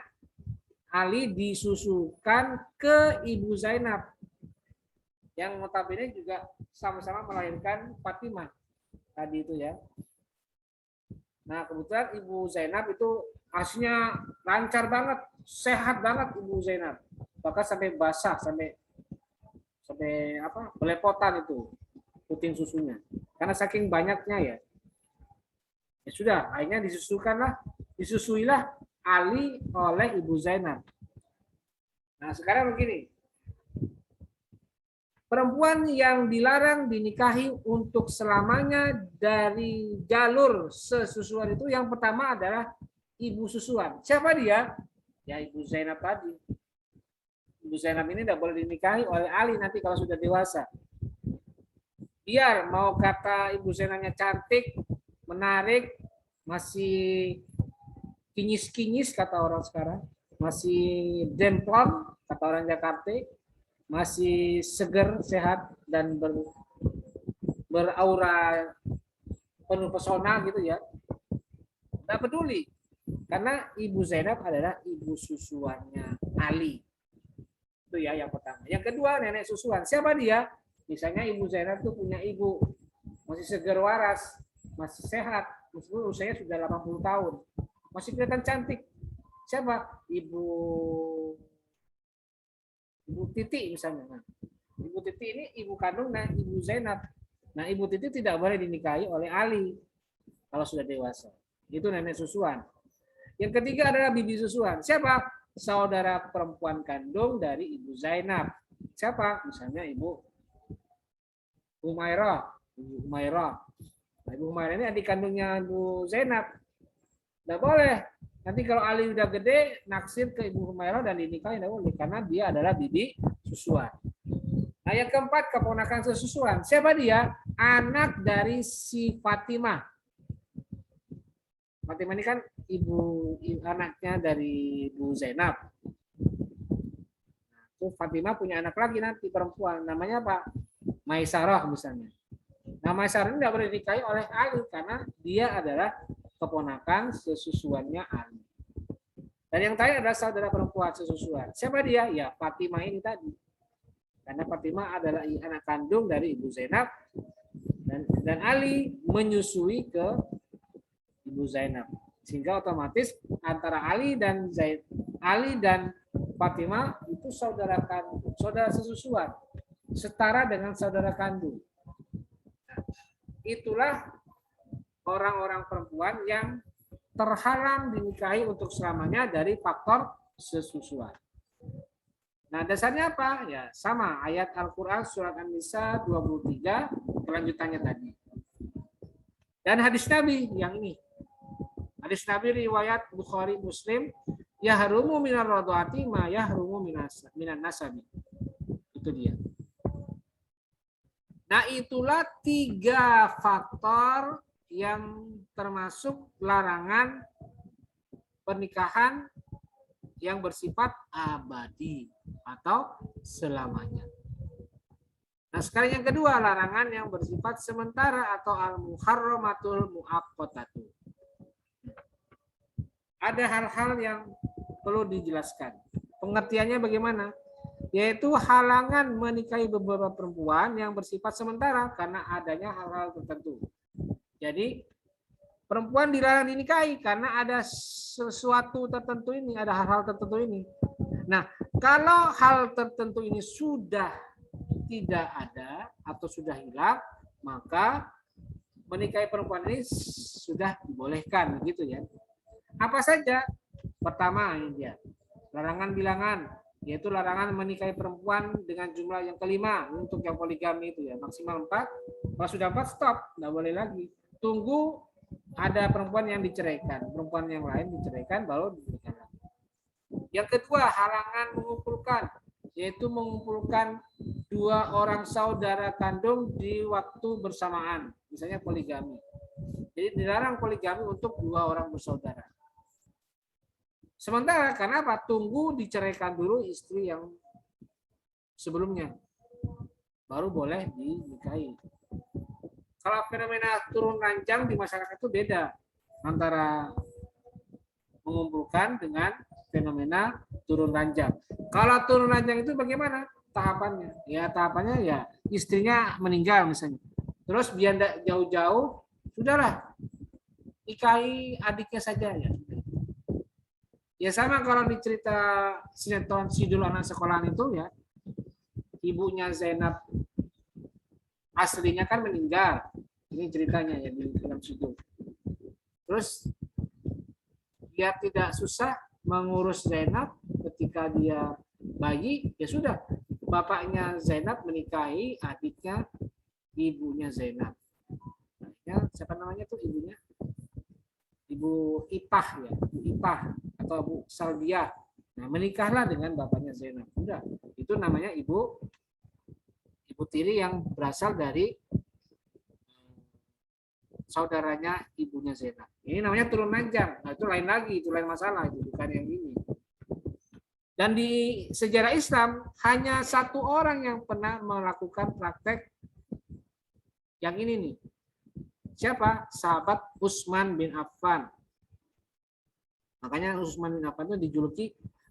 S1: Ali disusukan ke ibu Zainab. Yang notabene juga sama-sama melahirkan Fatimah. Tadi itu ya. Nah, kebetulan Ibu Zainab itu aslinya lancar banget, sehat banget Ibu Zainab. Bahkan sampai basah, sampai apa? Belepotan itu puting susunya. Karena saking banyaknya ya. Ya sudah, akhirnya disusuilah Ali oleh Ibu Zainab. Nah, sekarang begini. Perempuan yang dilarang dinikahi untuk selamanya dari jalur sesusuan itu yang pertama adalah ibu susuan. Siapa dia? Ya Ibu Zainab tadi. Ibu Zainab ini tidak boleh dinikahi oleh Ali nanti kalau sudah dewasa. Biar mau kata Ibu Zainabnya cantik, menarik, masih kinyis-kinyis kata orang sekarang, masih demplon kata orang Jakarta, masih seger, sehat, dan beraura penuh pesona gitu ya. Nggak peduli. Karena Ibu Zainab adalah ibu susuannya Ali. Itu ya yang pertama. Yang kedua, nenek susuan. Siapa dia? Misalnya Ibu Zainab itu punya ibu. Masih seger waras. Masih sehat. Meskipun usianya sudah 80 tahun. Masih kelihatan cantik. Siapa? Ibu Titi misalnya. Nah, Ibu Titi ini ibu kandung Ibu Zainab. Nah, Ibu Titi tidak boleh dinikahi oleh Ali kalau sudah dewasa. Itu nenek susuan. Yang ketiga adalah bibi susuan. Siapa? Saudara perempuan kandung dari Ibu Zainab. Siapa? Misalnya Ibu Humairah. Ibu Humairah. Nah, Ibu Humairah ini adik kandungnya Ibu Zainab. Tidak boleh. Nanti kalau Ali udah gede, naksir ke Ibu Humairah dan dinikahi tidak boleh. Karena dia adalah bibi susuan. Nah, yang keempat, keponakan sesusuan. Siapa dia? Anak dari si Fatimah. Fatimah ini kan anaknya dari Ibu Zainab. Nah, Fatimah punya anak lagi nanti perempuan. Namanya apa? Maisarah misalnya. Nah, Maisarah ini tidak boleh dinikahi oleh Ali karena dia adalah keponakan sesusuannya Ali. Dan yang terakhir adalah saudara perempuan sesusuan. Siapa dia? Ya Fatimah ini tadi. Karena Fatimah adalah anak kandung dari Ibu Zainab dan Ali menyusui ke Ibu Zainab. Sehingga otomatis antara Ali dan Fatimah itu saudara sesusuan, setara dengan saudara kandung. Itulah orang-orang perempuan yang terhalang dinikahi untuk selamanya dari faktor sesusuan. Nah, dasarnya apa? Ya, sama ayat Al-Qur'an surat An-Nisa 23 kelanjutannya tadi. Dan hadis Nabi yang ini. Hadis Nabi riwayat Bukhari Muslim, yahrumu minar radhati ma yahrumu minan nasabi. Itu dia. Nah, itulah 3 faktor yang termasuk larangan pernikahan yang bersifat abadi atau selamanya. Nah, sekarang yang kedua, larangan yang bersifat sementara atau al-muharramatul muaqqatatu. ada hal-hal yang perlu dijelaskan. Pengertiannya bagaimana? Yaitu halangan menikahi beberapa perempuan yang bersifat sementara karena adanya hal-hal tertentu. Jadi perempuan dilarang dinikahi karena ada sesuatu tertentu ini, ada hal-hal tertentu ini. Nah, kalau hal tertentu ini sudah tidak ada atau sudah hilang, maka menikahi perempuan ini sudah dibolehkan, gitu ya. Apa saja? Pertama ini dia, larangan bilangan, yaitu larangan menikahi perempuan dengan jumlah yang kelima untuk yang poligami itu ya, maksimal 4. Kalau sudah 4 stop, nggak boleh lagi. Tunggu ada perempuan yang diceraikan, perempuan yang lain diceraikan baru dinikahkan. Yang kedua, halangan mengumpulkan, yaitu mengumpulkan 2 orang saudara kandung di waktu bersamaan, misalnya poligami. Jadi dilarang poligami untuk 2 orang bersaudara. Sementara karena apa? Tunggu diceraikan dulu istri yang sebelumnya, baru boleh dinikahi. Kalau fenomena turun ranjang di masyarakat itu beda antara mengumpulkan dengan fenomena turun ranjang. Kalau turun ranjang itu bagaimana tahapannya? Ya tahapannya ya istrinya meninggal misalnya. Terus biar tidak jauh-jauh, sudahlah nikahi adiknya saja ya. Ya sama kalau di cerita sinetron Sidul Anak Sekolahan itu ya, ibunya Zainab aslinya kan meninggal. Ini ceritanya ya di film Sidul. Terus dia tidak susah mengurus Zainab ketika dia bayi, ya sudah bapaknya Zainab menikahi adiknya ibunya Zainab. Ya, siapa namanya tuh ibunya? Ibu Ipah ya, Ibu Ipah atau Bu Salbiah. Nah, menikahlah dengan bapaknya Zainab. Udah, itu namanya ibu tiri yang berasal dari saudaranya ibunya Zainab. Ini namanya turun ranjang. Nah, itu lain lagi, itu lain masalah, itu bukan yang ini. Dan di sejarah Islam hanya 1 orang yang pernah melakukan praktek yang ini nih. Siapa? Sahabat Utsman bin Affan. Makanya Utsman bin Affan itu dijuluki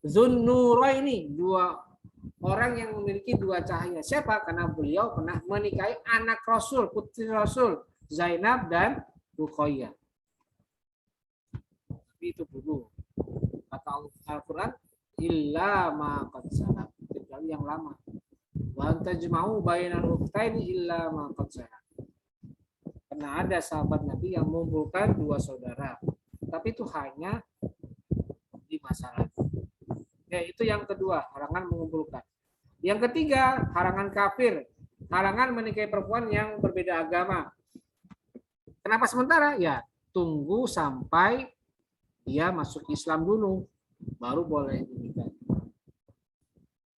S1: Dzunnuraini, 2 orang yang memiliki 2 cahaya. Siapa? Karena beliau pernah menikahi anak Rasul, putri Rasul, Zainab dan Ruqayyah. Tapi itu dulu. Kata Al-Quran, illa ma qad salaf, kecuali yang lama. Wa antajma'u bainal ukhtaini illa ma qad salaf. Karena ada sahabat Nabi yang mengumpulkan 2 saudara. Tapi itu hanya di masa lalu. Ya, itu yang kedua, halangan mengumpulkan. Yang ketiga, halangan kafir. Halangan menikahi perempuan yang berbeda agama. Kenapa sementara? Ya, tunggu sampai dia masuk Islam dulu, baru boleh dinikah.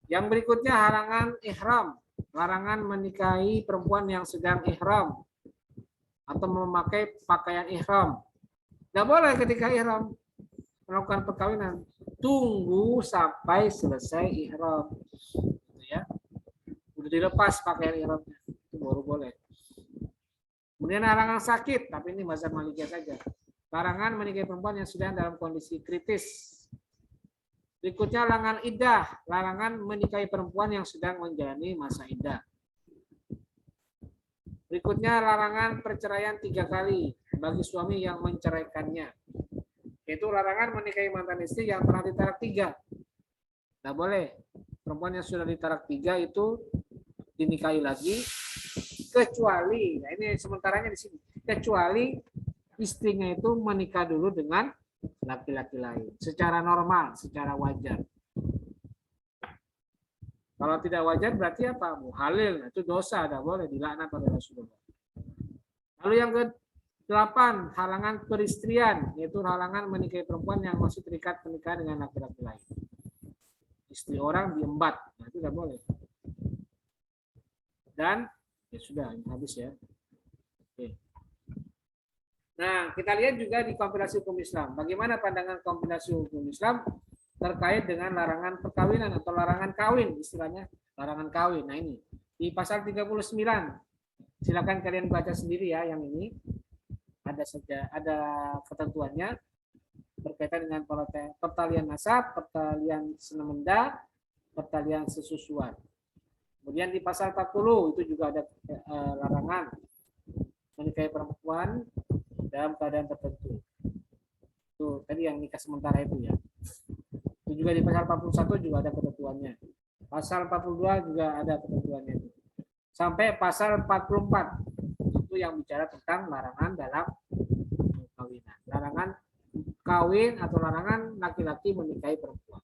S1: Yang berikutnya halangan ihram. Larangan menikahi perempuan yang sedang ihram atau memakai pakaian ihram. Tidak boleh ketika ihram melakukan perkawinan. Tunggu sampai selesai ihram. Gitu ya. Udah dilepas pakaian ihramnya, itu baru boleh. Kemudian larangan sakit, tapi ini mazhab Malikiyah saja. Larangan menikahi perempuan yang sedang dalam kondisi kritis. Berikutnya larangan iddah, larangan menikahi perempuan yang sedang menjalani masa iddah. Berikutnya larangan perceraian 3 kali bagi suami yang menceraikannya. Yaitu larangan menikahi mantan istri yang pernah ditarak 3. Tidak boleh. Perempuan yang sudah ditarak 3 itu dinikahi lagi, kecuali, nah ini sementaranya di sini, kecuali istrinya itu menikah dulu dengan laki-laki lain secara normal, secara wajar. Kalau tidak wajar berarti apa? Muhalil, itu dosa, tidak boleh, dilaknat oleh Rasulullah. Lalu yang ke-8, halangan peristrian, yaitu halangan menikahi perempuan yang masih terikat pernikahan dengan laki-laki lain. Istri orang diembat, nah itu tidak boleh. Dan ya sudah, ini habis ya. Oke. Nah, kita lihat juga di kompilasi hukum Islam. Bagaimana pandangan kompilasi hukum Islam terkait dengan larangan perkawinan atau larangan kawin, istilahnya larangan kawin. Nah ini di pasal 39. Silakan kalian baca sendiri ya, yang ini ada ketentuannya. berkaitan dengan pertalian nasab, pertalian senemenda, pertalian sesusuan. Kemudian di pasal 40 itu juga ada larangan menikahi perempuan dalam keadaan tertentu. Itu tadi yang nikah sementara itu ya. Itu juga di pasal 41 juga ada ketentuannya. Pasal 42 juga ada ketentuannya itu. Sampai pasal 44 itu yang bicara tentang larangan dalam perkawinan. Larangan kawin atau larangan laki-laki menikahi perempuan.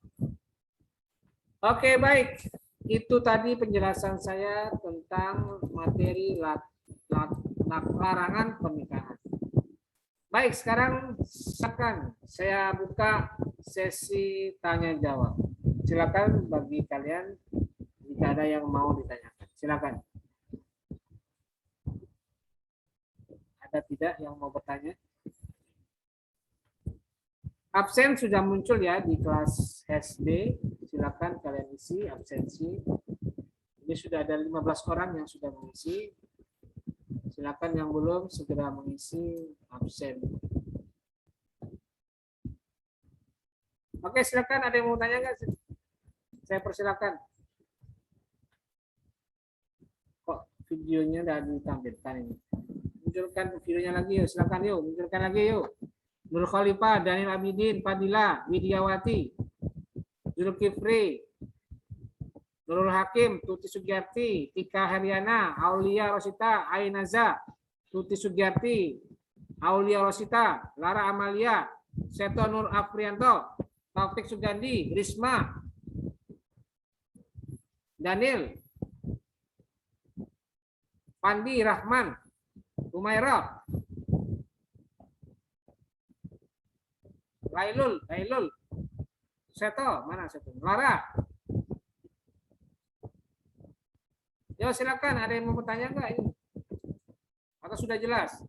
S1: Oke, baik. Itu tadi penjelasan saya tentang materi larangan pernikahan. Baik, sekarang silakan saya buka sesi tanya jawab. Silakan bagi kalian jika ada yang mau ditanyakan. Silakan. Ada tidak yang mau bertanya? Absen sudah muncul ya di kelas SD. Silakan kalian isi absensi. Ini sudah ada 15 orang yang sudah mengisi. Silakan yang belum segera mengisi absen. Oke, silakan, ada yang mau tanya nggak? Saya persilakan. Kok videonya udah ditampilkan ini? Munculkan videonya lagi yuk, silakan yuk, munculkan lagi yuk. Nur Khalifah, Daniel Abidin, Fadila, Widiawati, Zulkifli, Nurul Hakim, Tuti Sugiyarti, Tika Haryana, Aulia Rosita, Ainaza, Tuti Sugiyarti, Aulia Rosita, Lara Amalia, Seto Nur Afrianto, Taufik Sugandi, Risma, Daniel, Pandi Rahman, Umairah, Lailul, Seto, mana Seto? Lara. Yo, silakan, ada yang mau bertanya enggak ini? Atau sudah jelas?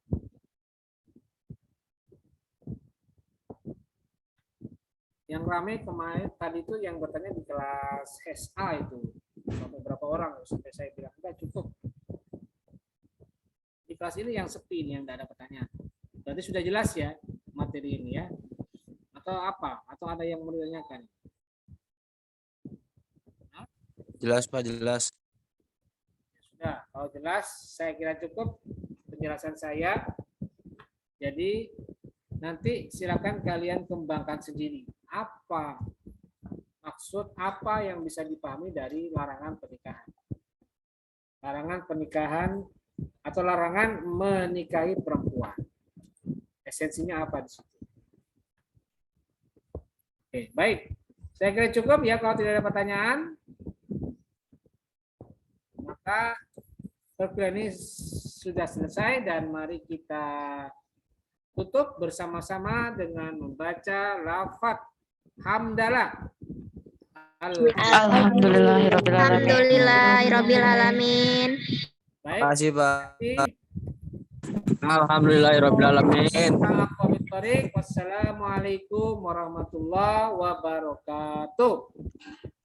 S1: Yang ramai kemarin tadi itu yang bertanya di kelas SA itu. Sampai berapa orang sampai saya bilang enggak cukup. Di kelas ini yang sepi ini yang enggak ada pertanyaan. Berarti sudah jelas ya materi ini ya. Atau apa? Atau ada yang mau ditanyakan?
S3: Jelas Pak, jelas.
S1: Sudah, kalau jelas saya kira cukup penjelasan saya. Jadi nanti silakan kalian kembangkan sendiri. Apa maksud, apa yang bisa dipahami dari larangan pernikahan? Larangan pernikahan atau larangan menikahi perempuan. Esensinya apa di situ? Oke, baik. Saya kira cukup ya kalau tidak ada pertanyaan. Maka perkuliahan ini sudah selesai dan mari kita tutup bersama-sama dengan membaca lafaz hamdalah.
S9: Alhamdulillahirobbilalamin.
S1: Baik.
S3: Terima kasih Pak. Alhamdulillahirobbilalamin.
S1: Wassalamualaikum warahmatullahi wabarakatuh.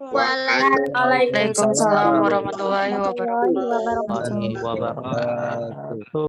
S9: Waalaikumsalam warahmatullahi wabarakatuh.
S4: Wabarakatuh.